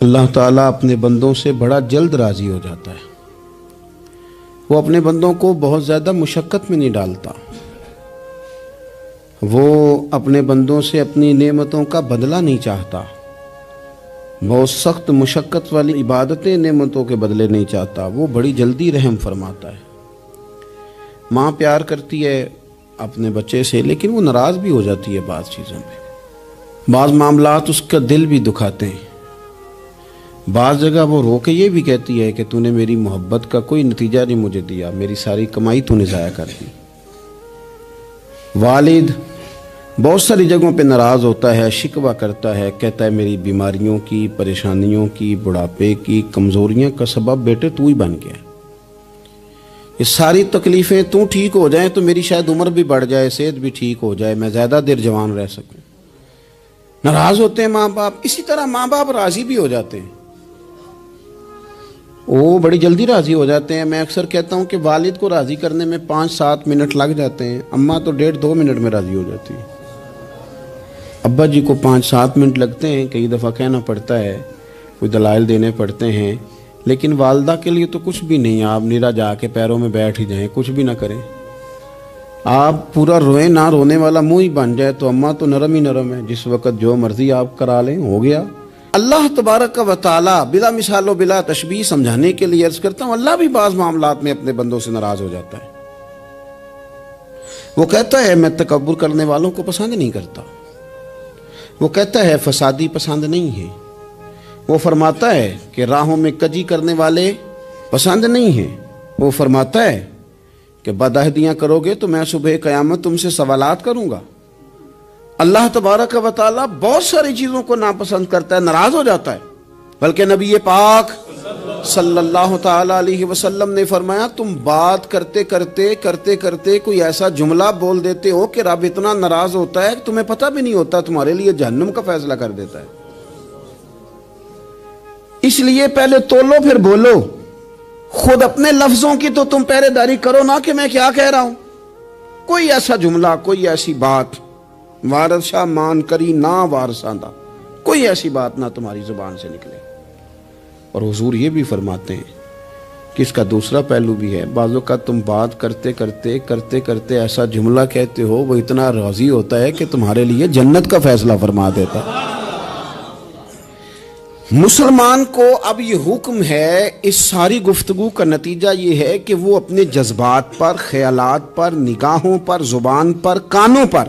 اللہ تعالیٰ اپنے بندوں سے بڑا جلد راضی ہو جاتا ہے۔ وہ اپنے بندوں کو بہت زیادہ مشقت میں نہیں ڈالتا۔ وہ اپنے بندوں سے اپنی نعمتوں کا بدلہ نہیں چاہتا۔ بہت سخت مشقت والی عبادتیں نعمتوں کے بدلے نہیں چاہتا۔ وہ بڑی جلدی رحم فرماتا ہے۔ ماں پیار کرتی ہے اپنے بچے سے، لیکن وہ ناراض بھی ہو جاتی ہے بعض چیزوں میں۔ بعض معاملات اس کا دل بھی دکھاتے ہیں۔ بعض جگہ وہ رو کے یہ بھی کہتی ہے کہ تو نے میری محبت کا کوئی نتیجہ نہیں مجھے دیا، میری ساری کمائی تو نے ضائع کر دی۔ والد بہت ساری جگہوں پہ ناراض ہوتا ہے، شکوہ کرتا ہے، کہتا ہے میری بیماریوں کی، پریشانیوں کی، بڑھاپے کی، کمزوریاں کا سبب بیٹے تو ہی بن گیا۔ یہ ساری تکلیفیں تو ٹھیک ہو جائیں تو میری شاید عمر بھی بڑھ جائے، صحت بھی ٹھیک ہو جائے، میں زیادہ دیر جوان رہ سکوں۔ ناراض ہوتے ہیں ماں باپ۔ اسی طرح ماں باپ راضی بھی ہو جاتے ہیں، وہ بڑی جلدی راضی ہو جاتے ہیں۔ میں اکثر کہتا ہوں کہ والد کو راضی کرنے میں 5-7 منٹ لگ جاتے ہیں، اماں تو 1.5-2 منٹ میں راضی ہو جاتی ہے۔ ابا جی کو 5-7 منٹ لگتے ہیں، کئی دفعہ کہنا پڑتا ہے، کوئی دلائل دینے پڑتے ہیں، لیکن والدہ کے لیے تو کچھ بھی نہیں۔ آپ نیرا جا کے پیروں میں بیٹھ ہی جائیں، کچھ بھی نہ کریں، آپ پورا روئیں، نہ رونے والا منہ ہی بن جائے تو اماں تو نرم ہی نرم ہے، جس وقت جو مرضی آپ کرا لیں ہو گیا۔ اللہ تبارک و تعالی بلا مثال و بلا تشبیہ سمجھانے کے لیے عرض کرتا ہوں، اللہ بھی بعض معاملات میں اپنے بندوں سے ناراض ہو جاتا ہے۔ وہ کہتا ہے میں تکبر کرنے والوں کو پسند نہیں کرتا۔ وہ کہتا ہے فسادی پسند نہیں ہے۔ وہ فرماتا ہے کہ راہوں میں کجی کرنے والے پسند نہیں ہیں۔ وہ فرماتا ہے کہ بدعہدیاں کرو گے تو میں صبح قیامت تم سے سوالات کروں گا۔ اللہ تبارک و تعالیٰ بہت ساری چیزوں کو ناپسند کرتا ہے، ناراض ہو جاتا ہے۔ بلکہ نبی پاک صلی اللہ تعالیٰ علیہ وسلم نے فرمایا تم بات کرتے کرتے کوئی ایسا جملہ بول دیتے ہو کہ رب اتنا ناراض ہوتا ہے کہ تمہیں پتہ بھی نہیں ہوتا، تمہارے لیے جہنم کا فیصلہ کر دیتا ہے۔ اس لیے پہلے تولو پھر بولو۔ خود اپنے لفظوں کی تو تم پہرے داری کرو نا کہ میں کیا کہہ رہا ہوں۔ کوئی ایسا جملہ، کوئی ایسی بات وارث شاہ مان کری نہ وارثاندہ، کوئی ایسی بات نہ تمہاری زبان سے نکلے۔ اور حضور یہ بھی فرماتے ہیں کہ اس کا دوسرا پہلو بھی ہے، بعض اوقات تم بات کرتے ایسا جملہ کہتے ہو وہ اتنا راضی ہوتا ہے کہ تمہارے لیے جنت کا فیصلہ فرما دیتا ہے۔ مسلمان کو اب یہ حکم ہے، اس ساری گفتگو کا نتیجہ یہ ہے کہ وہ اپنے جذبات پر، خیالات پر، نگاہوں پر، زبان پر، کانوں پر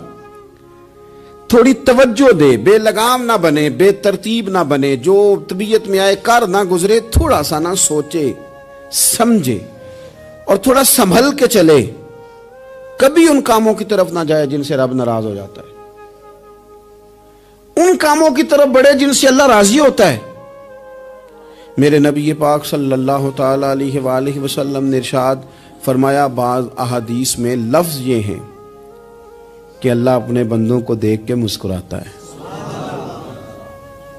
تھوڑی توجہ دے، بے لگام نہ بنے، بے ترتیب نہ بنے، جو طبیعت میں آئے کر نہ گزرے، تھوڑا سا نہ سوچے سمجھے اور تھوڑا سنبھل کے چلے۔ کبھی ان کاموں کی طرف نہ جائے جن سے رب ناراض ہو جاتا ہے، ان کاموں کی طرف بڑھے جن سے اللہ راضی ہوتا ہے۔ میرے نبی پاک صلی اللہ تعالی علیہ وآلہ وسلم نے ارشاد فرمایا، بعض احادیث میں لفظ یہ ہیں کہ اللہ اپنے بندوں کو دیکھ کے مسکراتا ہے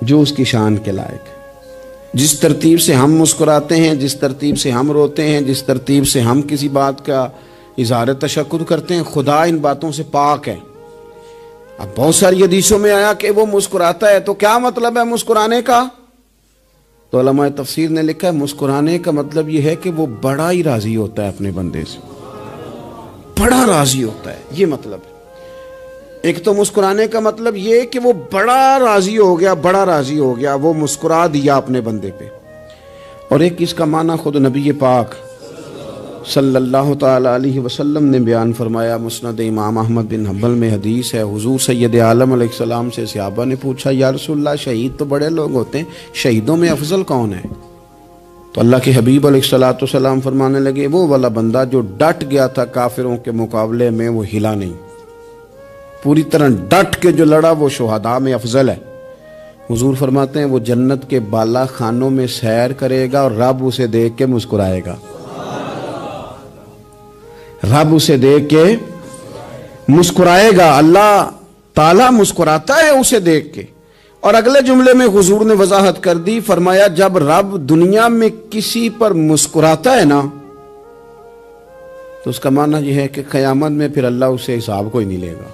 جو اس کی شان کے لائق ہے۔ جس ترتیب سے ہم مسکراتے ہیں، جس ترتیب سے ہم روتے ہیں، جس ترتیب سے ہم کسی بات کا اظہار تشکر کرتے ہیں، خدا ان باتوں سے پاک ہے۔ اب بہت ساری حدیثوں میں آیا کہ وہ مسکراتا ہے، تو کیا مطلب ہے مسکرانے کا؟ تو علماء تفسیر نے لکھا ہے مسکرانے کا مطلب یہ ہے کہ وہ بڑا ہی راضی ہوتا ہے اپنے بندے سے، بڑا راضی ہوتا ہے، یہ مطلب ہے۔ ایک تو مسکرانے کا مطلب یہ کہ وہ بڑا راضی ہو گیا، وہ مسکرا دیا اپنے بندے پہ۔ اور ایک اس کا معنی خود نبی پاک صلی اللہ تعالی علیہ وسلم نے بیان فرمایا، مسند امام احمد بن حنبل میں حدیث ہے، حضور سید عالم علیہ السلام سے صحابہ نے پوچھا یا رسول اللہ شہید تو بڑے لوگ ہوتے ہیں، شہیدوں میں افضل کون ہے؟ تو اللہ کے حبیب علیہ السلام فرمانے لگے وہ والا بندہ جو ڈٹ گیا تھا کافروں کے مقابلے میں، وہ ہلا نہیں، پوری طرح ڈٹ کے جو لڑا وہ شہداء میں افضل ہے۔ حضور فرماتے ہیں وہ جنت کے بالا خانوں میں سیر کرے گا اور رب اسے دیکھ کے مسکرائے گا، رب اسے دیکھ کے مسکرائے گا، اللہ تعالیٰ مسکراتا ہے اسے دیکھ کے۔ اور اگلے جملے میں حضور نے وضاحت کر دی، فرمایا جب رب دنیا میں کسی پر مسکراتا ہے نا تو اس کا معنی یہ ہے کہ قیامت میں پھر اللہ اسے حساب کوئی نہیں لے گا۔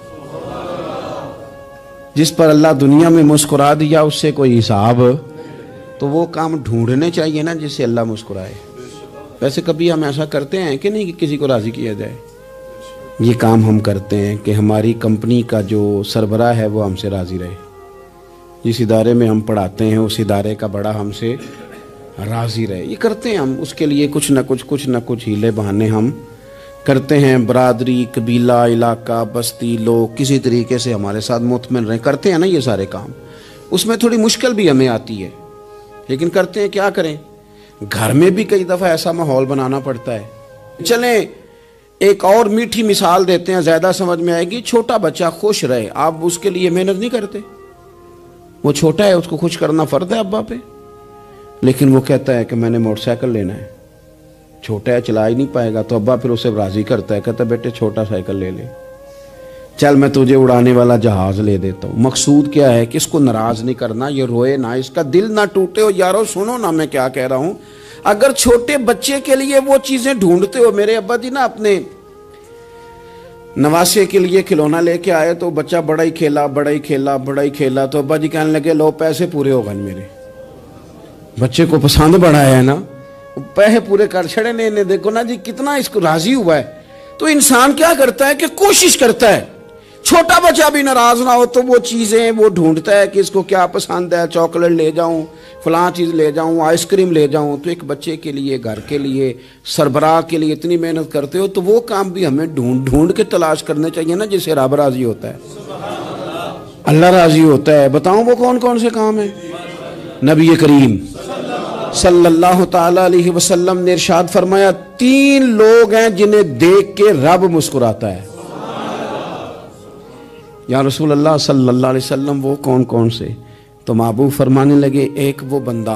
جس پر اللہ دنیا میں مسکرا دیا اس سے کوئی حساب تو وہ کام ڈھونڈنے چاہیے نا جس سے اللہ مسکرائے. ویسے کبھی ہم ایسا کرتے ہیں کہ نہیں کہ کسی کو راضی کیا جائے؟ یہ کام ہم کرتے ہیں کہ ہماری کمپنی کا جو سربراہ ہے وہ ہم سے راضی رہے. جس ادارے میں ہم پڑھاتے ہیں اس ادارے کا بڑا ہم سے راضی رہے. یہ کرتے ہیں ہم، اس کے لیے کچھ نہ کچھ ہیلے بہانے ہم کرتے ہیں. برادری، قبیلہ، علاقہ، بستی، لوگ کسی طریقے سے ہمارے ساتھ مطمئن رہیں. کرتے ہیں نا یہ سارے کام. اس میں تھوڑی مشکل بھی ہمیں آتی ہے لیکن کرتے ہیں. کیا کریں؟ گھر میں بھی کئی دفعہ ایسا ماحول بنانا پڑتا ہے. چلیں ایک اور میٹھی مثال دیتے ہیں، زیادہ سمجھ میں آئے گی. چھوٹا بچہ خوش رہے، آپ اس کے لیے محنت نہیں کرتے. وہ چھوٹا ہے، اس کو خوش کرنا فرض ہے ابا پہ. لیکن وہ کہتا ہے کہ میں نے موٹر سائیکل لینا ہے. چھوٹا ہے، چلا ہی نہیں پائے گا، تو ابا پھر اسے راضی کرتا ہے، کہتا ہے بیٹے چھوٹا سائیکل لے لے، چل میں تجھے اڑانے والا جہاز لے دیتا ہوں. مقصود کیا ہے کہ اس کو ناراض نہیں کرنا، یہ روئے نہ، اس کا دل نہ ٹوٹے. ہو یارو سنو نا میں کیا کہہ رہا ہوں. اگر چھوٹے بچے کے لیے وہ چیزیں ڈھونڈتے ہو، میرے ابا جی نا اپنے نواسے کے لیے کھلونا لے کے آئے تو بچہ بڑا ہی کھیلا تو ابا جی کہنے لگے لو پیسے پورے ہو گئے. میرے بچے کو پسند بڑا ہے نا، پیسے پورے کر چھڑے نے. دیکھو نا جی کتنا اس کو راضی ہوا ہے. تو انسان کیا کرتا ہے کہ کوشش کرتا ہے چھوٹا بچہ بھی ناراض نہ ہو، تو وہ چیزیں وہ ڈھونڈتا ہے کہ اس کو کیا پسند ہے. چاکلیٹ لے جاؤں، فلاں چیز لے جاؤں، آئس کریم لے جاؤں. تو ایک بچے کے لیے، گھر کے لیے، سربراہ کے لیے اتنی محنت کرتے ہو، تو وہ کام بھی ہمیں ڈھونڈ کے تلاش کرنے چاہیے نا جس سے رب راضی ہوتا ہے، اللہ راضی ہوتا ہے. بتاؤں وہ کون کون سے کام ہیں؟ نبی کریم صلی اللہ تعالی علیہ وسلم نے ارشاد فرمایا 3 لوگ ہیں جنہیں دیکھ کے رب مسکراتا ہے. یا رسول اللہ صلی اللہ علیہ وسلم وہ کون کون سے؟ تو محبوب فرمانے لگے ایک وہ بندہ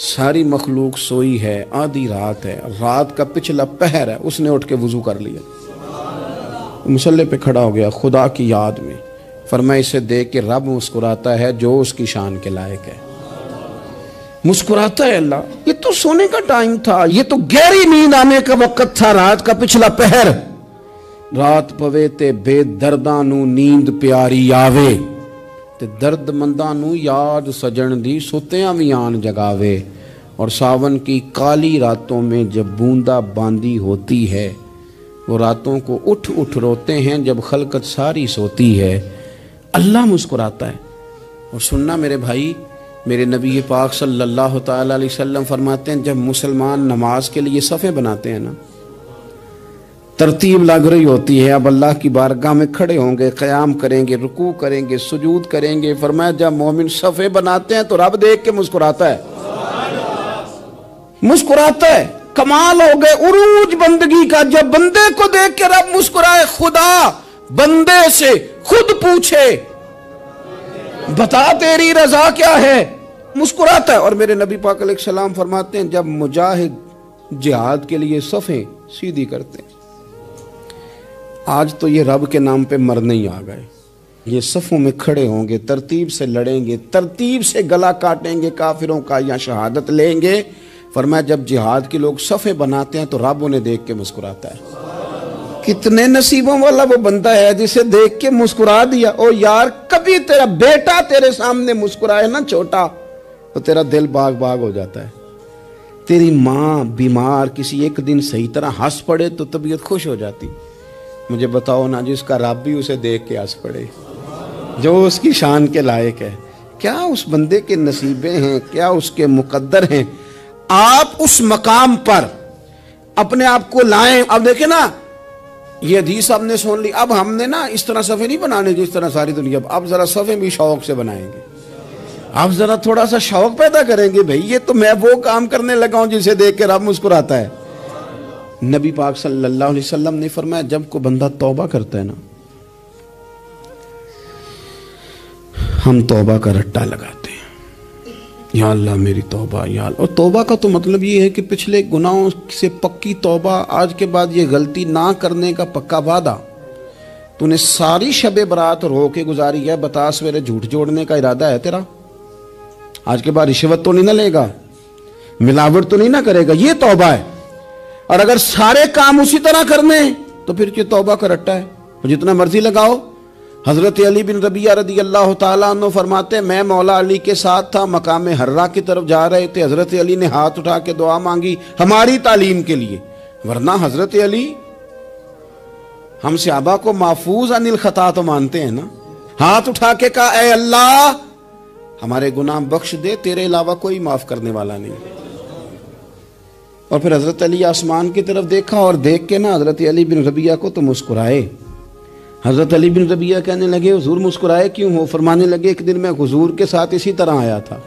ساری مخلوق سوئی ہے، آدھی رات ہے، رات کا پچھلا پہر ہے، اس نے اٹھ کے وضو کر لیا، مصلی پہ کھڑا ہو گیا خدا کی یاد میں. فرمایا اسے دیکھ کے رب مسکراتا ہے جو اس کی شان کے لائق ہے. مسکراتا ہے اللہ. یہ تو سونے کا ٹائم تھا، یہ تو گہری نیند آنے کا وقت تھا، رات کا پچھلا پہر. رات پوے تے بے درداں نو نیند پیاری آوے، تے درد منداں نو یاد سجن دی ستیاں وی آن جگاوے. اور ساون کی کالی راتوں میں جب بوندا باندی ہوتی ہے، وہ راتوں کو اٹھ روتے ہیں جب خلقت ساری سوتی ہے. اللہ مسکراتا ہے. اور سننا میرے بھائی، میرے نبی پاک صلی اللہ تعالی علیہ وسلم فرماتے ہیں جب مسلمان نماز کے لیے صفیں بناتے ہیں نا، ترتیب لگ رہی ہوتی ہے، اب اللہ کی بارگاہ میں کھڑے ہوں گے، قیام کریں گے، رکوع کریں گے، سجود کریں گے. فرمایا جب مومن صفیں بناتے ہیں تو رب دیکھ کے مسکراتا ہے. مسکراتا ہے. کمال ہو گئے عروج بندگی کا. جب بندے کو دیکھ کے رب مسکرائے، خدا بندے سے خود پوچھے بتا تیری رضا کیا ہے، مسکراتا ہے. اور میرے نبی پاک علیہ السلام فرماتے ہیں جب مجاہد جہاد کے لیے صفیں سیدھی کرتے ہیں، آج تو یہ رب کے نام پہ مرنے ہی آ گئے، یہ صفوں میں کھڑے ہوں گے، ترتیب سے لڑیں گے، ترتیب سے گلا کاٹیں گے کافروں کا یا شہادت لیں گے. فرمایا جب جہاد کے لوگ صفیں بناتے ہیں تو رب انہیں دیکھ کے مسکراتا ہے. کتنے نصیبوں والا وہ بندہ ہے جسے دیکھ کے مسکرا دیا. او یار کبھی تیرا بیٹا تیرے سامنے مسکرائے نا چھوٹا، تو تیرا دل باغ باغ ہو جاتا ہے. تیری ماں بیمار کسی ایک دن صحیح طرح ہنس پڑے تو طبیعت خوش ہو جاتی. مجھے بتاؤ نا جس کا رب بھی اسے دیکھ کے ہنس پڑے، جو اس کی شان کے لائق ہے. کیا اس بندے کے نصیبیں ہیں، کیا اس کے مقدر ہیں. آپ اس مقام پر اپنے آپ کو لائیں. اب دیکھیں نا یہ حدیث آپ نے سن لی، اب ہم نے نا اس طرح صفحے نہیں بنانے جس طرح ساری دنیا. اب ذرا صفحے بھی شوق سے بنائیں گے. اب ذرا تھوڑا سا شوق پیدا کریں گے. بھئی یہ تو میں وہ کام کرنے لگا ہوں جسے دیکھ کے رب مسکراتا ہے. نبی پاک صلی اللہ علیہ وسلم نے فرمایا جب کو بندہ توبہ کرتا ہے نا، ہم توبہ کا رٹا لگاتے ہیں، یا اللہ میری توبہ یا اللہ. اور توبہ کا تو مطلب یہ ہے کہ پچھلے گناہوں سے پکی توبہ، آج کے بعد یہ غلطی نہ کرنے کا پکا وعدہ. تو نے ساری شب برات رو کے گزاری ہے، بتا سویرے جھوٹ جوڑنے کا ارادہ ہے تیرا؟ آج کے بعد رشوت تو نہیں نہ لے گا، ملاوٹ تو نہیں نہ کرے گا، یہ توبہ ہے. اور اگر سارے کام اسی طرح کرنے تو پھر یہ توبہ کا رٹا ہے. جتنا مرضی لگاؤ، حضرت علی بن ربیعہ رضی اللہ تعالیٰ عنہ فرماتے ہیں میں مولا علی کے ساتھ تھا، مقام حرہ کی طرف جا رہے تھے، حضرت علی نے ہاتھ اٹھا کے دعا مانگی ہماری تعلیم کے لیے، ورنہ حضرت علی ہم صحابہ کو محفوظ عن الخطا تو مانتے ہیں نا، ہاتھ اٹھا کے کہا اے اللہ ہمارے گناہ بخش دے، تیرے علاوہ کوئی معاف کرنے والا نہیں۔ اور پھر حضرت علی آسمان کی طرف دیکھا اور دیکھ کے نا حضرت علی بن ربیعہ کو تو مسکرائے۔ حضرت علی بن ربیعہ کہنے لگے حضور مسکرائے کیوں ہو؟ فرمانے لگے ایک دن میں حضور کے ساتھ اسی طرح آیا تھا،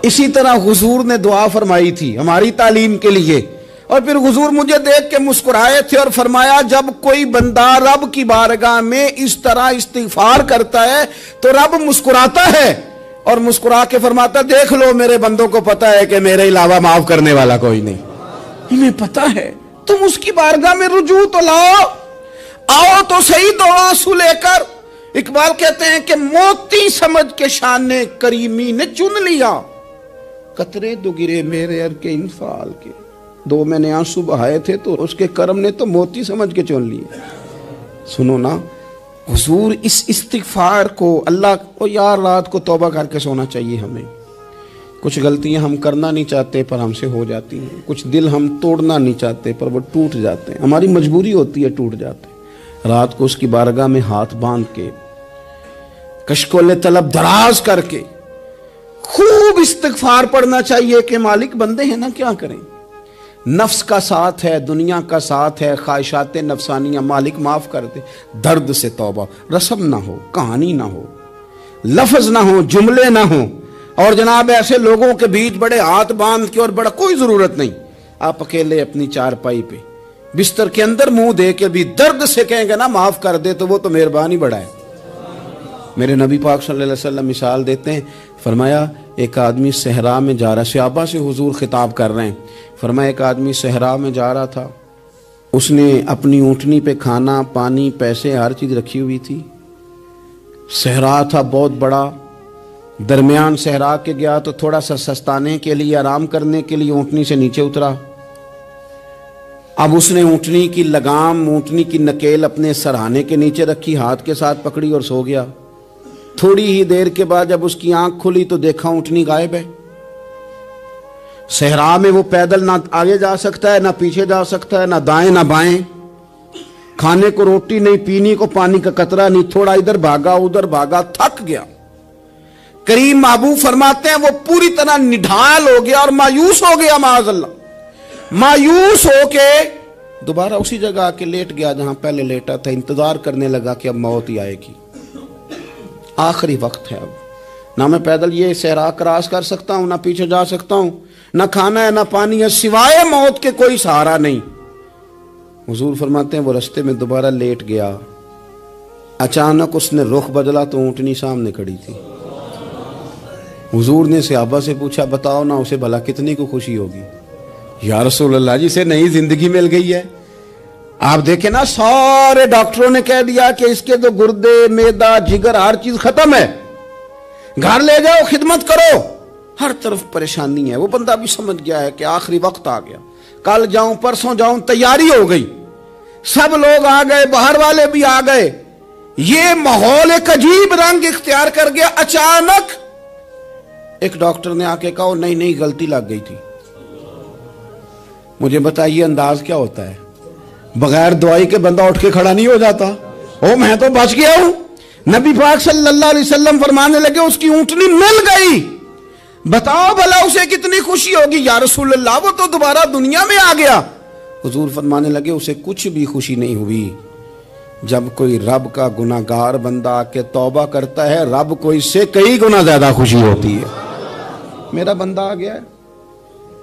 اسی طرح حضور نے دعا فرمائی تھی ہماری تعلیم کے لیے، اور پھر حضور مجھے دیکھ کے مسکرائے تھے اور فرمایا جب کوئی بندہ رب کی بارگاہ میں اس طرح استغفار کرتا ہے تو رب مسکراتا ہے، اور مسکرا کے فرماتا دیکھ لو میرے بندوں کو پتا ہے کہ میرے علاوہ معاف کرنے والا کوئی نہیں، ہمیں پتا ہے، تم اس کی بارگاہ میں رجوع تو لاؤ، آؤ تو صحیح دو آنسو لے کر۔ اقبال کہتے ہیں کہ موتی سمجھ کے شان کریمی نے چن لیا، قطرے دو گرے میرے ار کے انفعال کے، دو میں نے آنسو بہائے تھے تو اس کے کرم نے تو موتی سمجھ کے چن لیے۔ سنو نا حضور اس استغفار کو اللہ کو یار رات کو توبہ کر کے سونا چاہیے ہمیں، کچھ غلطیاں ہم کرنا نہیں چاہتے پر ہم سے ہو جاتی ہیں، کچھ دل ہم توڑنا نہیں چاہتے پر وہ ٹوٹ جاتے ہیں، ہماری مجبوری ہوتی ہے ٹوٹ جاتے ہیں۔ رات کو اس کی بارگاہ میں ہاتھ باندھ کے کشکول طلب دراز کر کے خوب استغفار پڑھنا چاہیے کہ مالک بندے ہیں نا کیا کریں، نفس کا ساتھ ہے، دنیا کا ساتھ ہے، خواہشات نفسانیہ، مالک معاف کر دے، درد سے توبہ، رسم نہ ہو، کہانی نہ ہو، لفظ نہ ہو، جملے نہ ہو، اور جناب ایسے لوگوں کے بیچ بڑے ہاتھ باندھ کے اور بڑا کوئی ضرورت نہیں، آپ اکیلے اپنی چارپائی پہ بستر کے اندر منہ دے کے بھی درد سے کہیں گے نا معاف کر دے تو وہ تو مہربانی بڑا ہے۔ میرے نبی پاک صلی اللہ علیہ وسلم مثال دیتے ہیں، فرمایا ایک آدمی صحرا میں جا رہا، صحابہ سے حضور خطاب کر رہے ہیں، فرمایا ایک آدمی صحرا میں جا رہا تھا، اس نے اپنی اونٹنی پہ کھانا پانی پیسے ہر چیز رکھی ہوئی تھی، صحرا تھا بہت بڑا، درمیان صحرا کے گیا تو تھوڑا سا سستانے کے لیے آرام کرنے کے لیے اونٹنی سے نیچے اترا، اب اس نے اونٹنی کی لگام اونٹنی کی نکیل اپنے سرہانے کے نیچے رکھی، ہاتھ کے ساتھ پکڑی اور سو گیا۔ تھوڑی ہی دیر کے بعد جب اس کی آنکھ کھلی تو دیکھا اونٹنی غائب ہے۔ صحرا میں وہ پیدل نہ آگے جا سکتا ہے نہ پیچھے جا سکتا ہے، نہ دائیں نہ بائیں، کھانے کو روٹی نہیں، پینے کو پانی کا قطرہ نہیں، تھوڑا ادھر بھاگا ادھر بھاگا، تھک گیا۔ کریم محبوب فرماتے ہیں وہ پوری طرح نڈھال ہو گیا اور مایوس ہو گیا، معاذ اللہ، مایوس ہو کے دوبارہ اسی جگہ آ کے لیٹ گیا جہاں پہلے لیٹا تھا، انتظار کرنے لگا کہ اب موت ہی آئے گی، آخری وقت ہے، اب نہ میں پیدل یہ صحرا کراس کر سکتا ہوں، نہ پیچھے جا سکتا ہوں، نہ کھانا ہے نہ پانی ہے، سوائے موت کے کوئی سہارا نہیں۔ حضور فرماتے ہیں وہ رستے میں دوبارہ لیٹ گیا، اچانک اس نے رخ بدلا تو اونٹنی سامنے کھڑی تھی۔ حضور نے صحابہ سے پوچھا بتاؤ نا اسے بھلا کتنی کو خوشی ہوگی؟ یا رسول اللہ جسے نئی زندگی مل گئی ہے۔ آپ دیکھیں نا سارے ڈاکٹروں نے کہہ دیا کہ اس کے تو گردے معدہ جگر ہر چیز ختم ہے، گھر لے جاؤ خدمت کرو، ہر طرف پریشانی ہے۔ وہ بندہ بھی سمجھ گیا ہے کہ آخری وقت آ گیا، کل جاؤں پرسوں جاؤں، تیاری ہو گئی، سب لوگ آ گئے، باہر والے بھی آ گئے، یہ ماحول ایک عجیب رنگ اختیار کر گیا۔ اچانک ایک ڈاکٹر نے آ کے کہا نہیں غلطی لگ گئی تھی۔ مجھے بتائیے انداز کیا ہوتا ہے؟ بغیر دوائی کے بندہ اٹھ کے کھڑا نہیں ہو جاتا، میں تو بچ گیا ہوں۔ نبی پاک صلی اللہ علیہ وسلم فرمانے لگے اس کی اونٹنی مل گئی، بتاؤ بھلا اسے کتنی خوشی ہوگی؟ یا رسول اللہ وہ تو دوبارہ دنیا میں آ گیا۔ حضور فرمانے لگے اسے کچھ بھی خوشی نہیں ہوئی۔ جب کوئی رب کا گناہگار بندہ آ کے توبہ کرتا ہے، رب کو اس سے کئی گنا زیادہ خوشی ہوتی ہے۔ میرا بندہ آ گیا ہے،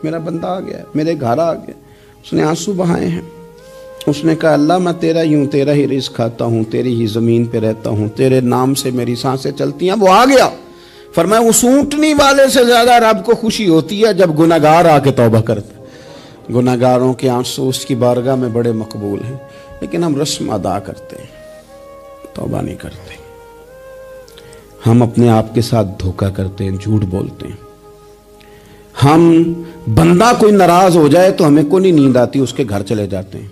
میرا بندہ آ گیا ہے، میرے گھر آ گیا۔ اس نے آنسو بہائے ہیں، اس نے کہا اللہ میں تیرا ہی ہوں، تیرا ہی رزق کھاتا ہوں، تیری ہی زمین پہ رہتا ہوں، تیرے نام سے میری سانسیں چلتی ہیں۔ وہ آ گیا۔ فرمایا اس اونٹنی والے سے زیادہ رب کو خوشی ہوتی ہے جب گناہگار آ کے توبہ کرتا ہے۔ گناہگاروں کے آنسو اس کی بارگاہ میں بڑے مقبول ہیں، لیکن ہم رسم ادا کرتے ہیں، توبہ نہیں کرتے۔ ہم اپنے آپ کے ساتھ دھوکہ کرتے ہیں، جھوٹ بولتے ہیں۔ ہم بندہ کوئی ناراض ہو جائے تو ہمیں کو نہیں نیند آتی، اس کے گھر چلے جاتے ہیں،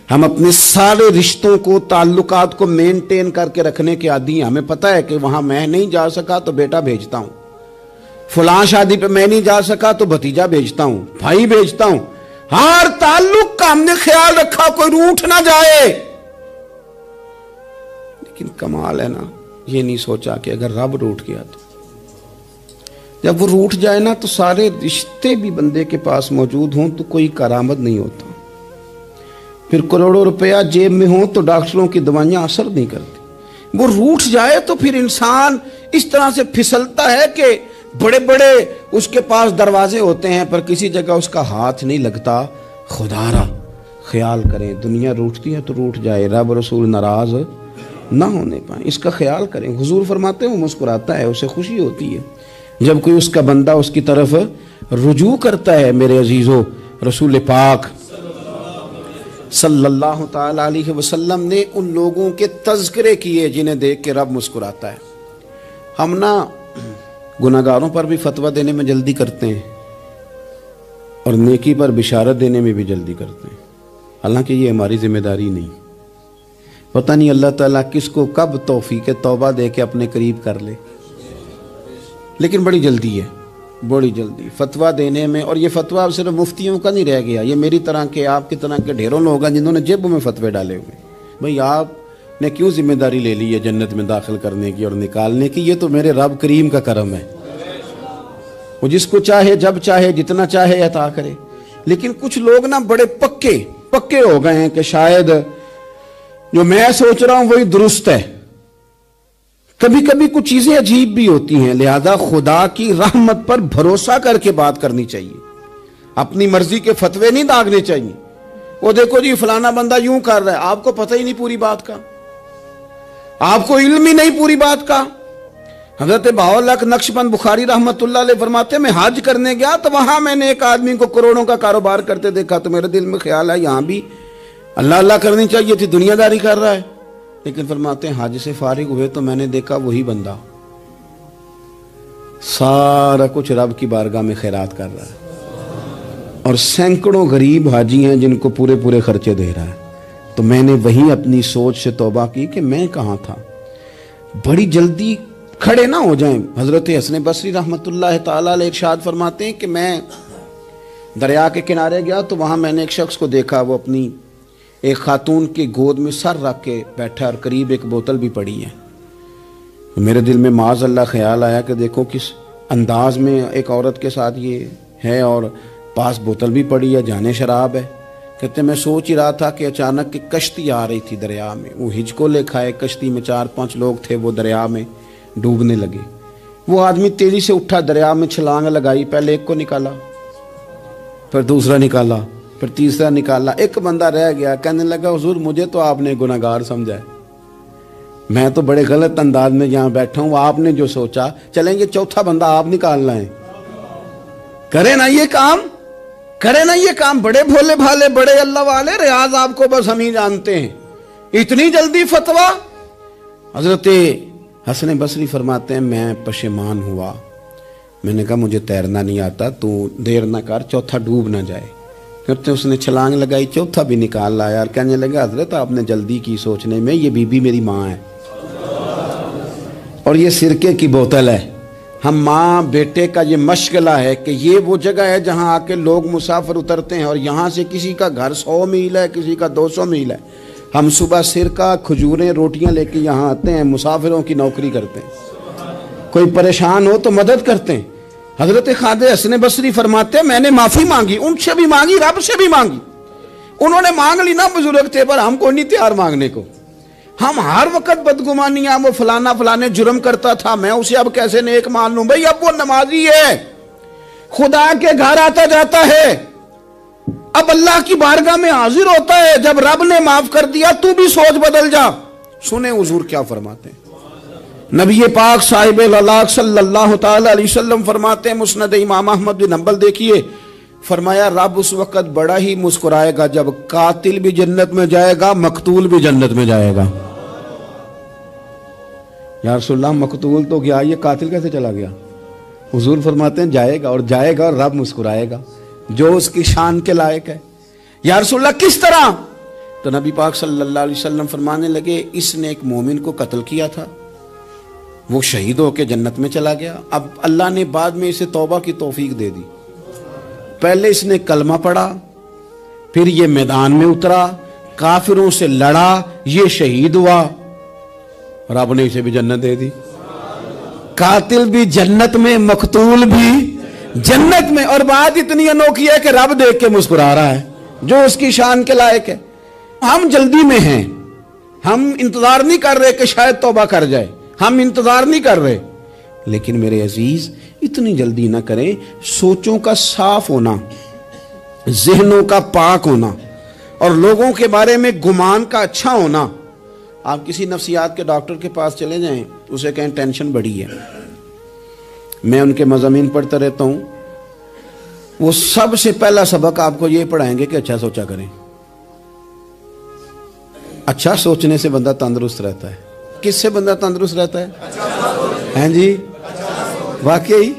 ہم اپنے سارے رشتوں کو تعلقات کو مینٹین کر کے رکھنے کے عادی ہیں. ہمیں پتہ ہے کہ وہاں میں نہیں جا سکا تو بیٹا بھیجتا ہوں, فلاں شادی پہ میں نہیں جا سکا تو بھتیجا بھیجتا ہوں, بھائی بھیجتا ہوں. ہر تعلق کا ہم نے خیال رکھا کوئی روٹھ نہ جائے. لیکن کمال ہے نا, یہ نہیں سوچا کہ اگر رب روٹھ گیا تو جب وہ روٹھ جائے نا تو سارے رشتے بھی بندے کے پاس موجود ہوں تو کوئی کارآمد نہیں ہوتا. پھر کروڑوں روپیہ جیب میں ہوں تو ڈاکٹروں کی دوائیاں اثر نہیں کرتی. وہ روٹھ جائے تو پھر انسان اس طرح سے پھسلتا ہے کہ بڑے بڑے اس کے پاس دروازے ہوتے ہیں پر کسی جگہ اس کا ہاتھ نہیں لگتا. خدا را خیال کریں, دنیا روٹتی ہے تو روٹھ جائے, رب رسول ناراض نہ ہونے پائیں, اس کا خیال کریں. حضور فرماتے ہیں وہ مسکراتا ہے, اسے خوشی ہوتی ہے جب کوئی اس کا بندہ اس کی طرف رجوع کرتا ہے. میرے عزیزو, رسول پاک صلی اللہ تعالی علیہ وسلم نے ان لوگوں کے تذکرے کیے جنہیں دیکھ کے رب مسکراتا ہے. ہم نا گناہگاروں پر بھی فتویٰ دینے میں جلدی کرتے ہیں اور نیکی پر بشارت دینے میں بھی جلدی کرتے ہیں, حالانکہ یہ ہماری ذمہ داری نہیں. پتہ نہیں اللہ تعالیٰ کس کو کب توفیق توبہ دے کے اپنے قریب کر لے, لیکن بڑی جلدی ہے, بڑی جلدی فتویٰ دینے میں. اور یہ فتویٰ صرف مفتیوں کا نہیں رہ گیا, یہ میری طرح کے آپ کی طرح کے ڈھیروں لوگ ہیں جنہوں نے جیبوں میں فتوے ڈالے ہوئے. بھئی آپ نے کیوں ذمہ داری لے لی ہے جنت میں داخل کرنے کی اور نکالنے کی؟ یہ تو میرے رب کریم کا کرم ہے, وہ جس کو چاہے جب چاہے جتنا چاہے عطا کرے. لیکن کچھ لوگ نا بڑے پکے ہو گئے ہیں کہ شاید جو میں سوچ رہا ہوں وہی درست ہے. کبھی کبھی کچھ چیزیں عجیب بھی ہوتی ہیں, لہذا خدا کی رحمت پر بھروسہ کر کے بات کرنی چاہیے. اپنی مرضی کے فتوے نہیں داغنے چاہیے. وہ دیکھو جی فلانا بندہ یوں کر رہا ہے, آپ کو پتہ ہی نہیں پوری بات کا, آپ کو علم ہی نہیں پوری بات کا. حضرت بہاءاللہ نقشبند بخاری رحمت اللہ علیہ فرماتے ہیں میں حج کرنے گیا تو وہاں میں نے ایک آدمی کو کروڑوں کا کاروبار کرتے دیکھا تو میرے دل میں خیال ہے یہاں بھی اللہ اللہ کرنی چاہیے تھی, دنیا داری کر رہا ہے. لیکن فرماتے ہیں حج سے فارغ ہوئے تو میں نے دیکھا وہی بندہ سارا کچھ رب کی بارگاہ میں خیرات کر رہا ہے اور سینکڑوں غریب حاجی ہیں جن کو پورے پورے خرچے دے رہا ہے. تو میں نے وہی اپنی سوچ سے توبہ کی کہ میں کہاں تھا. بڑی جلدی کھڑے نہ ہو جائیں. حضرت حسن بصری رحمت اللہ تعالیٰ علیہ ارشاد فرماتے ہیں کہ میں دریا کے کنارے گیا تو وہاں میں نے ایک شخص کو دیکھا, وہ اپنی ایک خاتون کی گود میں سر رکھ کے بیٹھا اور قریب ایک بوتل بھی پڑی ہے. میرے دل میں معاذ اللہ خیال آیا کہ دیکھو کس انداز میں ایک عورت کے ساتھ یہ ہے اور پاس بوتل بھی پڑی ہے, جانے شراب ہے. کہتے میں سوچ ہی رہا تھا کہ اچانک ایک کشتی آ رہی تھی دریا میں. وہ ہچکو لے کھائے, کشتی میں 4-5 لوگ تھے, وہ دریا میں ڈوبنے لگے. وہ آدمی تیزی سے اٹھا, دریا میں چھلانگ لگائی, پہلے ایک کو نکالا, پھر دوسرا نکالا, پھر تیسرا نکالا. ایک بندہ رہ گیا, کہنے لگا حضور مجھے تو آپ نے گناہگار سمجھا ہے, میں تو بڑے غلط انداز میں یہاں بیٹھا ہوں, آپ نے جو سوچا چلیں گے چوتھا بندہ آپ نکالنا ہے. کرے نا یہ کام, کرے نا یہ کام. بڑے بھولے بھالے بڑے اللہ والے, ریاض آپ کو بس ہم ہی جانتے ہیں. اتنی جلدی فتویٰ. حضرت حسن بصری فرماتے ہیں میں پشیمان ہوا, میں نے کہا مجھے تیرنا نہیں آتا, تو دیر نہ کر, چوتھا ڈوب نہ جائے. کرتے اس نے چھلانگ لگائی, چوتھا بھی نکال لایا اور کہنے لگا حضرت آپ نے جلدی کی سوچنے میں, یہ بی بی میری ماں ہے اور یہ سرکے کی بوتل ہے. ہم ماں بیٹے کا یہ مشغلہ ہے کہ یہ وہ جگہ ہے جہاں آ کے لوگ مسافر اترتے ہیں اور یہاں سے کسی کا گھر 100 میل ہے, کسی کا 200 میل ہے. ہم صبح سرکہ کھجوریں روٹیاں لے کے یہاں آتے ہیں, مسافروں کی نوکری کرتے ہیں, کوئی پریشان ہو تو مدد کرتے ہیں. حضرت خواجہ حسن بصری فرماتے ہیں میں نے معافی مانگی, ان سے بھی مانگی, رب سے بھی مانگی. انہوں نے مانگ لی نا, بزرگ تھے, پر ہم کو نہیں تیار مانگنے کو. ہم ہر وقت بدگمانیاں, وہ فلانا فلانے جرم کرتا تھا, میں اسے اب کیسے نیک مان لوں. بھئی اب وہ نمازی ہے, خدا کے گھر آتا جاتا ہے, اب اللہ کی بارگاہ میں حاضر ہوتا ہے. جب رب نے معاف کر دیا تو بھی سوچ بدل جا. سنیں حضور کیا فرماتے ہیں. نبی پاک صاحب اللہ صلی اللہ تعالی علیہ وسلم فرماتے ہیں, مسند امام احمد بن حنبل دیکھیے, فرمایا رب اس وقت بڑا ہی مسکرائے گا جب قاتل بھی جنت میں جائے گا, مقتول بھی جنت میں جائے گا. یا رسول اللہ مقتول تو گیا, یہ قاتل کیسے چلا گیا؟ حضور فرماتے ہیں جائے گا, اور جائے گا اور رب مسکرائے گا جو اس کی شان کے لائق ہے. یا رسول اللہ کس طرح؟ تو نبی پاک صلی اللہ علیہ وسلم فرمانے لگے اس نے ایک مومن کو قتل کیا تھا، وہ شہید ہو کے جنت میں چلا گیا، اب اللہ نے بعد میں اسے توبہ کی توفیق دے دی۔ پہلے اس نے کلمہ پڑھا، پھر یہ میدان میں اترا، کافروں سے لڑا، یہ شہید ہوا، رب نے اسے بھی جنت دے دی۔ قاتل بھی جنت میں، مقتول بھی جنت میں، اور بات اتنی انوکھی ہے کہ رب دیکھ کے مسکرا رہا ہے جو اس کی شان کے لائق ہے۔ ہم جلدی میں ہیں، ہم انتظار نہیں کر رہے کہ شاید توبہ کر جائے، ہم انتظار نہیں کر رہے، لیکن میرے عزیز اتنی جلدی نہ کریں۔ سوچوں کا صاف ہونا، ذہنوں کا پاک ہونا، اور لوگوں کے بارے میں گمان کا اچھا ہونا۔ آپ کسی نفسیات کے ڈاکٹر کے پاس چلے جائیں، اسے کہیں ٹینشن بڑی ہے، میں ان کے مضامین پڑھتا رہتا ہوں، وہ سب سے پہلا سبق آپ کو یہ پڑھائیں گے کہ اچھا سوچا کریں۔ اچھا سوچنے سے بندہ تندرست رہتا ہے۔ کس سے بندہ تندرست رہتا ہے؟ ہیں جی واقعی،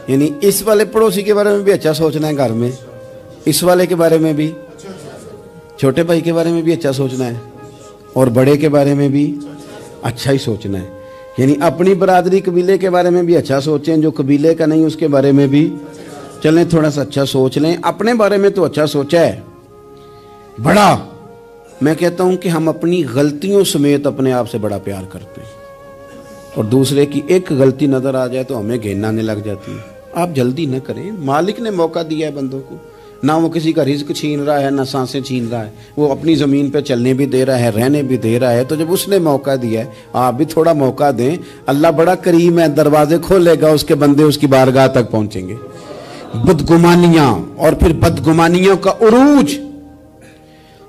یعنی اس والے پڑوسی کے بارے میں بھی اچھا سوچنا ہے، گھر میں اس والے کے بارے میں بھی، چھوٹے بھائی کے بارے میں بھی اچھا سوچنا ہے، اور بڑے کے بارے میں بھی اچھا ہی سوچنا ہے۔ یعنی اپنی برادری قبیلے کے بارے میں بھی اچھا سوچیں، جو قبیلے کا نہیں اس کے بارے میں بھی چلیں تھوڑا سا اچھا سوچ لیں۔ اپنے بارے میں تو اچھا سوچا ہے بڑا، میں کہتا ہوں کہ ہم اپنی غلطیوں سمیت اپنے آپ سے بڑا پیار کرتے ہیں، اور دوسرے کی ایک غلطی نظر آ جائے تو ہمیں گھن آنے لگ جاتی ہے۔ آپ جلدی نہ کریں، مالک نے موقع دیا ہے بندوں کو، نہ وہ کسی کا رزق چھین رہا ہے، نہ سانسیں چھین رہا ہے، وہ اپنی زمین پہ چلنے بھی دے رہا ہے، رہنے بھی دے رہا ہے۔ تو جب اس نے موقع دیا ہے آپ بھی تھوڑا موقع دیں، اللہ بڑا کریم ہے، دروازے کھولے گا، اس کے بندے اس کی بارگاہ تک پہنچیں گے۔ بدگمانیاں اور پھر بدگمانیوں کا عروج،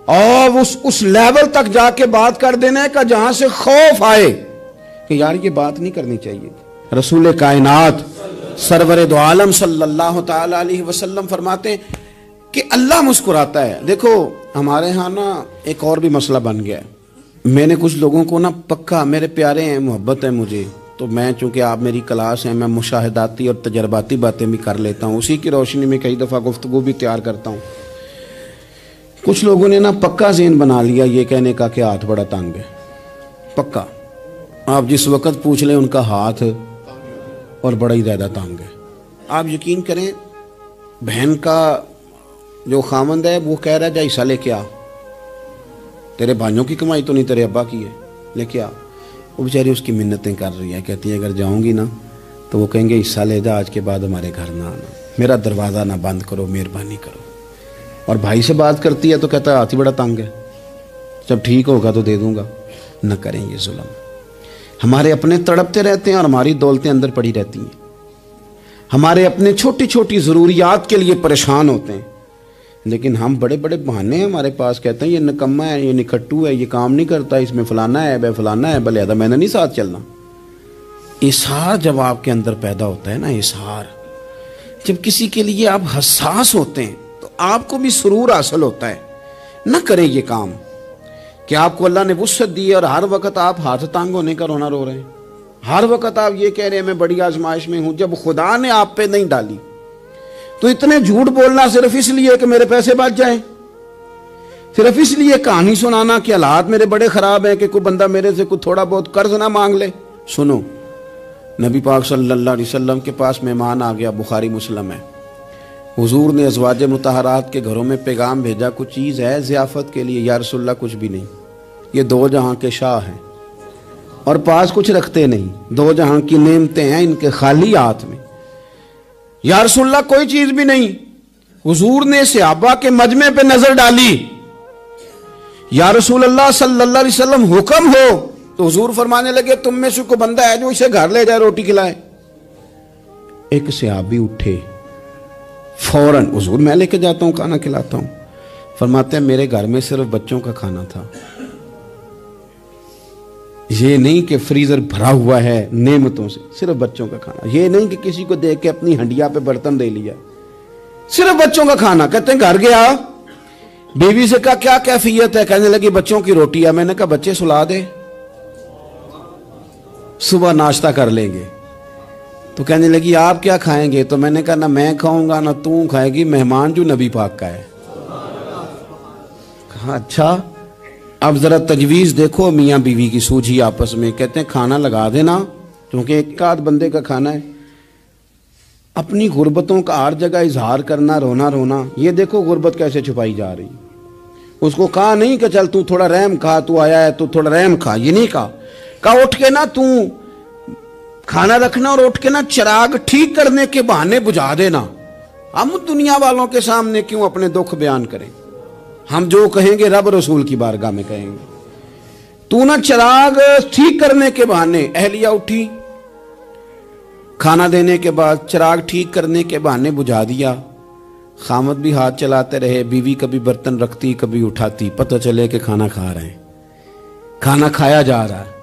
اور اس لیول تک جا کے بات کر دینا ہے کہ جہاں سے خوف آئے کہ یار یہ بات نہیں کرنی چاہیے۔ رسول کائنات سرور دو عالم صلی اللہ تعالی علیہ وسلم فرماتے ہیں کہ اللہ مسکراتا ہے۔ دیکھو ہمارے ہاں نا ایک اور بھی مسئلہ بن گیا ہے، میں نے کچھ لوگوں کو نا پکا، میرے پیارے ہیں، محبت ہے مجھے، تو میں چونکہ آپ میری کلاس ہیں، میں مشاہداتی اور تجرباتی باتیں بھی کر لیتا ہوں، اسی کی روشنی میں کئی دفعہ گفتگو بھی تیار کرتا ہوں۔ کچھ لوگوں نے نا پکا ذہن بنا لیا یہ کہنے کا کہ ہاتھ بڑا تنگ ہے، پکا، آپ جس وقت پوچھ لیں ان کا ہاتھ اور بڑا ہی زیادہ تنگ ہے۔ آپ یقین کریں، بہن کا جو خامند ہے وہ کہہ رہا ہے جا حصہ لے کے آ، تیرے بھائیوں کی کمائی تو نہیں، تیرے ابا کی ہے، لے کے آ۔ وہ بیچاری اس کی منتیں کر رہی ہے، کہتی ہے اگر جاؤں گی نا تو وہ کہیں گے حصہ لے جا، آج کے بعد ہمارے گھر نہ آنا، میرا دروازہ نہ بند کرو، مہربانی کرو۔ اور بھائی سے بات کرتی ہے تو کہتا ہے ہاتھ ہی بڑا تنگ ہے، جب ٹھیک ہوگا تو دے دوں گا۔ نہ کریں یہ ظلم، ہمارے اپنے تڑپتے رہتے ہیں اور ہماری دولتیں اندر پڑی رہتی ہیں، ہمارے اپنے چھوٹی چھوٹی ضروریات کے لیے پریشان ہوتے ہیں، لیکن ہم بڑے بڑے بہانے ہیں ہمارے پاس، کہتے ہیں یہ نکما ہے، یہ نکھٹو ہے، یہ کام نہیں کرتا، اس میں فلانا ہے، بے فلانا ہے، بلہذا میں نے نہیں ساتھ چلنا۔ اظہار جب آپ کے اندر پیدا ہوتا ہے نا، اظہار جب کسی کے لیے آپ حساس ہوتے ہیں تو آپ کو بھی سرور حاصل ہوتا ہے۔ نہ کریں یہ کام کہ آپ کو اللہ نے وسعت دی ہے اور ہر وقت آپ ہاتھ تانگ ہونے کا رونا رو رہے ہیں، ہر وقت آپ یہ کہہ رہے ہیں میں بڑی آزمائش میں ہوں، جب خدا نے آپ پہ نہیں ڈالی تو اتنے جھوٹ بولنا صرف اس لیے کہ میرے پیسے بچ جائیں، صرف اس لیے کہانی سنانا کہ حالات میرے بڑے خراب ہیں کہ کوئی بندہ میرے سے کوئی تھوڑا بہت قرض نہ مانگ لے۔ سنو، نبی پاک صلی اللہ علیہ وسلم کے پاس مہمان آ گیا، بخاری مسلم ہے، حضور نے ازواج مطہرات کے گھروں میں پیغام بھیجا کچھ چیز ہے ضیافت کے لیے، یا رسول اللہ کچھ بھی نہیں، یہ دو جہاں کے شاہ ہیں اور پاس کچھ رکھتے نہیں، دو جہاں کی نعمتیں ہیں ان کے خالی ہاتھ میں، یا رسول اللہ کوئی چیز بھی نہیں۔ حضور نے صحابہ کے مجمع پہ نظر ڈالی، یا رسول اللہ صلی اللہ علیہ وسلم حکم ہو، تو حضور فرمانے لگے تم میں سے کوئی بندہ ہے جو اسے گھر لے جائے روٹی کھلائے۔ ایک صحابی اٹھے فوراً، حضور میں لے کے جاتا ہوں کھانا کھلاتا ہوں، فرماتے ہیں میرے گھر میں صرف بچوں کا کھانا تھا، یہ نہیں کہ فریزر بھرا ہوا ہے نعمتوں سے، صرف بچوں کا کھانا، یہ نہیں کہ کسی کو دیکھ کے اپنی ہنڈیا پہ برتن دے لیا، صرف بچوں کا کھانا۔ کہتے ہیں گھر گیا، بیوی سے کہا کیا کیفیت ہے، کہنے لگی بچوں کی روٹی ہے۔ میں نے کہا بچے سلا دے، صبح ناشتہ کر لیں گے۔ تو کہنے لگی آپ کیا کھائیں گے؟ تو میں نے کہا نہ میں کھاؤں گا نہ تو کھائے گی، مہمان جو نبی پاک کا ہے۔ کہا اچھا، اب ذرا تجویز دیکھو میاں بیوی کی سوجھی آپس میں. کہتے ہیں کھانا لگا دینا کیونکہ ایک آدھ بندے کا کھانا ہے. اپنی غربتوں کا ہر جگہ اظہار کرنا, رونا رونا. یہ دیکھو غربت کیسے چھپائی جا رہی. اس کو کہا نہیں کہ چل تو تھوڑا رحم کھا, تو آیا ہے تو تھوڑا رحم کھا, یہ نہیں کہا اٹھ کے نا تو کھانا رکھنا اور اٹھ کے نا چراغ ٹھیک کرنے کے بہانے بجھا دینا. ہم دنیا والوں کے سامنے کیوں اپنے دکھ بیان کریں؟ ہم جو کہیں گے رب رسول کی بارگاہ میں کہیں گے. تو نا چراغ ٹھیک کرنے کے بہانے. اہلیہ اٹھی, کھانا دینے کے بعد چراغ ٹھیک کرنے کے بہانے بجھا دیا. خامد بھی ہاتھ چلاتے رہے, بیوی کبھی برتن رکھتی کبھی اٹھاتی. پتہ چلے کہ کھانا کھا رہے ہیں, کھانا کھایا جا رہا ہے.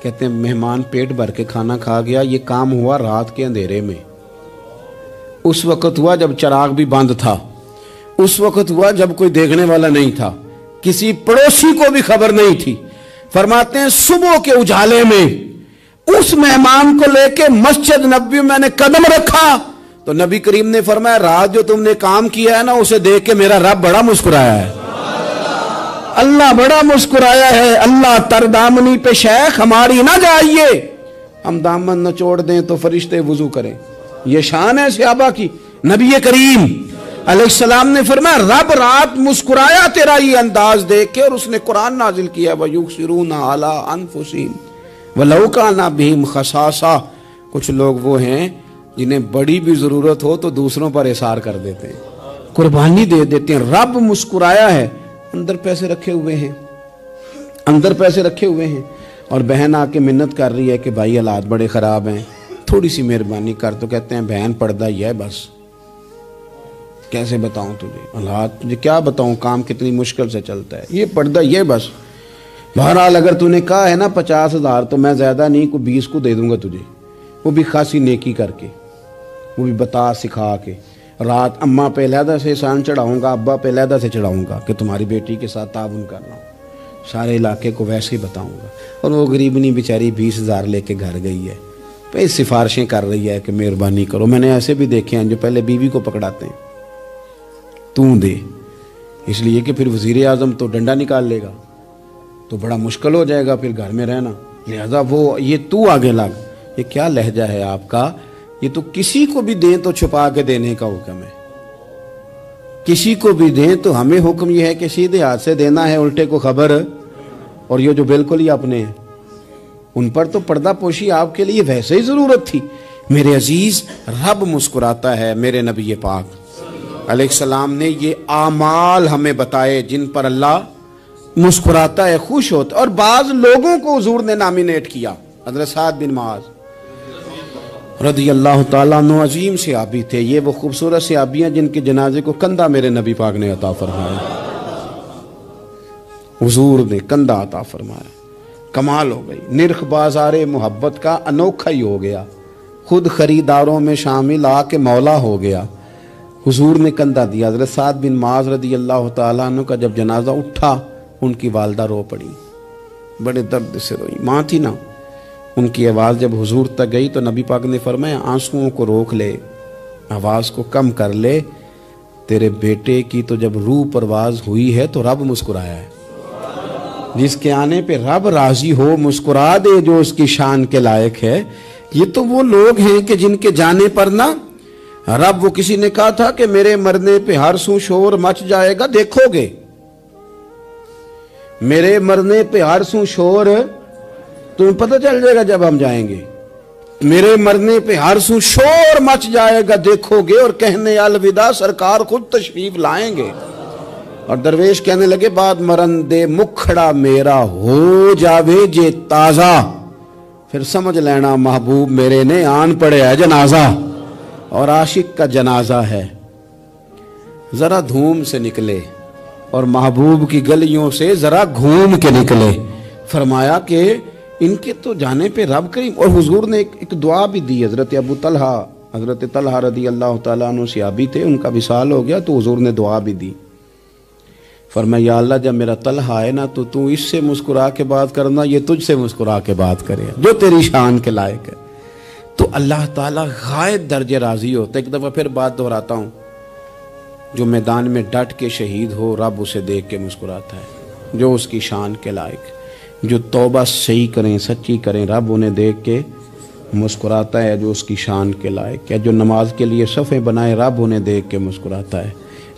کہتے ہیں مہمان پیٹ بھر کے کھانا کھا گیا. یہ کام ہوا رات کے اندھیرے میں. اس وقت ہوا جب چراغ بھی بند تھا. اس وقت ہوا جب کوئی دیکھنے والا نہیں تھا, کسی پڑوسی کو بھی خبر نہیں تھی. فرماتے ہیں صبح کے اجالے میں اس مہمان کو لے کے مسجد نبوی میں نے قدم رکھا تو نبی کریم نے فرمایا رات جو تم نے کام کیا ہے نا اسے دیکھ کے میرا رب بڑا مسکرایا ہے. اللہ بڑا مسکرایا ہے. اللہ تر دامنی پہ شیخ ہماری نہ جائیے, ہم دامن نچوڑ دیں تو فرشتے وضو کریں. یہ شان ہے صحابہ کی. نبی کریم علیہ السلام نے فرمایا رب رات مسکرایا تیرا یہ انداز دیکھ کے, اور اس نے قرآن نازل کیا وَيُؤْثِرُونَ عَلَىٰ أَنفُسِهِمْ وَلَوْ كَانَ بِهِمْ خَصَاصَةٌ. کچھ لوگ وہ ہیں جنہیں بڑی بھی ضرورت ہو تو دوسروں پر اثار کر دیتے ہیں, قربانی دے دیتے ہیں. رب مسکرایا ہے. اندر پیسے رکھے ہوئے ہیں, اندر پیسے رکھے ہوئے ہیں, اور بہن آ کے منت کر رہی ہے کہ بھائی حالات بڑے خراب ہیں, تھوڑی سی مہربانی کر. تو کہتے ہیں بہن پردہ ہی ہے بس, کیسے بتاؤں تجھے حالات, تجھے کیا بتاؤں کام کتنی مشکل سے چلتا ہے, یہ پردہ یہ بس. بہرحال اگر تو نے کہا ہے نا 50,000 تو میں زیادہ نہیں کو 20 کو دے دوں گا تجھے, وہ بھی خاصی نیکی کر کے, وہ بھی بتا سکھا کے. رات اماں پہ علیحدہ سے احسان چڑھاؤں گا, ابا پہ علیحدہ سے چڑھاؤں گا کہ تمہاری بیٹی کے ساتھ تعاون کر رہا ہوں, سارے علاقے کو ویسے ہی بتاؤں گا. اور وہ غریبنی بیچاری 20,000 لے کے گھر گئی ہے, پہ سفارشیں کر رہی ہے کہ مہربانی کرو. میں نے ایسے بھی دیکھے ہیں جو پہلے بیوی کو پکڑاتے ہیں تو دے, اس لیے کہ پھر وزیر اعظم تو ڈنڈا نکال لے گا تو بڑا مشکل ہو جائے گا پھر گھر میں رہنا. لہذا وہ یہ تو آگے لگ. یہ کیا لہجہ ہے آپ کا؟ یہ تو کسی کو بھی دیں تو چھپا کے دینے کا حکم ہے, کسی کو بھی دیں تو ہمیں حکم یہ ہے کہ سیدھے ہاتھ سے دینا ہے, الٹے کو خبر. اور یہ جو بالکل ہی اپنے ہیں ان پر تو پردہ پوشی آپ کے لیے ویسے ہی ضرورت تھی. میرے عزیز رب مسکراتا ہے. میرے نبی پاک علیہ السلام نے یہ اعمال ہمیں بتائے جن پر اللہ مسکراتا ہے, خوش ہوتا ہے. اور بعض لوگوں کو حضور نے نامینیٹ کیا. حضرت سعد بن معاذ رضی اللہ تعالیٰ عنہ عظیم صحابی تھے. یہ وہ خوبصورت صحابیاں جن کے جنازے کو کندھا میرے نبی پاک نے عطا فرمایا, حضور نے کندھا عطا فرمایا. کمال ہو گئی. نرخ بازار محبت کا انوکھا ہی ہو گیا, خود خریداروں میں شامل آ کے مولا ہو گیا. حضور نے کندھا دیا. حضرت سعد بن معاذ رضی اللہ تعالیٰ عنہ کا جب جنازہ اٹھا ان کی والدہ رو پڑی, بڑے درد سے روئی. ماں تھی نا, ان کی آواز جب حضور تک گئی تو نبی پاک نے فرمایا آنسوؤں کو روک لے, آواز کو کم کر لے. تیرے بیٹے کی تو جب روح پرواز ہوئی ہے تو رب مسکرایا ہے. جس کے آنے پہ رب راضی ہو مسکرا دے جو اس کی شان کے لائق ہے. یہ تو وہ لوگ ہیں کہ جن کے جانے پر نا رب, وہ کسی نے کہا تھا کہ میرے مرنے پہ ہر سو شور مچ جائے گا, دیکھو گے میرے مرنے پہ ہر سو شور, تمہیں پتہ چل جائے گا جب ہم جائیں گے. میرے مرنے پہ ہر سو شور مچ جائے گا, دیکھو گے. اور کہنے الوداع سرکار خود تشریف لائیں گے. اور درویش کہنے لگے بعد مرندے مکھڑا میرا ہو جاوے جے تازہ, پھر سمجھ لینا محبوب میرے نے آن پڑے ہے جنازہ. اور عاشق کا جنازہ ہے ذرا دھوم سے نکلے اور محبوب کی گلیوں سے ذرا گھوم کے نکلے. فرمایا کہ ان کے تو جانے پہ رب کریم. اور حضور نے ایک دعا بھی دی. حضرت ابو طلحہ, حضرت طلحہ رضی اللہ تعالیٰ عنہ صحابی تھے, ان کا وصال ہو گیا تو حضور نے دعا بھی دی. فرمایا یا اللہ جب میرا طلحہ آئے نا تو اس سے مسکرا کے بات کرنا, یہ تجھ سے مسکرا کے بات کرے جو تیری شان کے لائق ہے. تو اللہ تعالیٰ غائب درجے راضی ہوتا ہے. ایک دفعہ پھر بات دہراتا ہوں, جو میدان میں ڈٹ کے شہید ہو رب اسے دیکھ کے مسکراتا ہے. جو اس کی شان کے لائق، جو توبہ صحیح کریں، سچی کریں، رب انہیں دیکھ کے مسکراتا ہے جو اس کی شان کے لائق ہے۔ جو نماز کے لیے صفیں بنائے، رب انہیں دیکھ کے مسکراتا ہے۔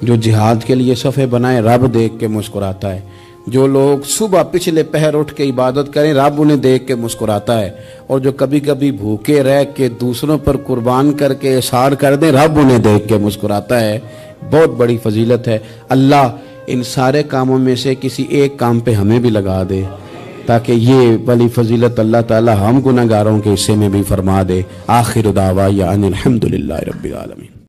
جو جہاد کے لیے صفیں بنائے، رب دیکھ کے مسکراتا ہے۔ جو لوگ صبح پچھلے پہر اٹھ کے عبادت کریں، رب انہیں دیکھ کے مسکراتا ہے۔ اور جو کبھی کبھی بھوکے رہ کے دوسروں پر قربان کر کے احسان کر دیں، رب انہیں دیکھ کے مسکراتا ہے۔ بہت بڑی فضیلت ہے۔ اللہ ان سارے کاموں میں سے کسی ایک کام پہ ہمیں بھی لگا دے، تاکہ یہ بڑی فضیلت اللہ تعالی ہم گناہگاروں کے حصے میں بھی فرما دے۔ آخر دعوانا ان الحمدللہ رب العالمین۔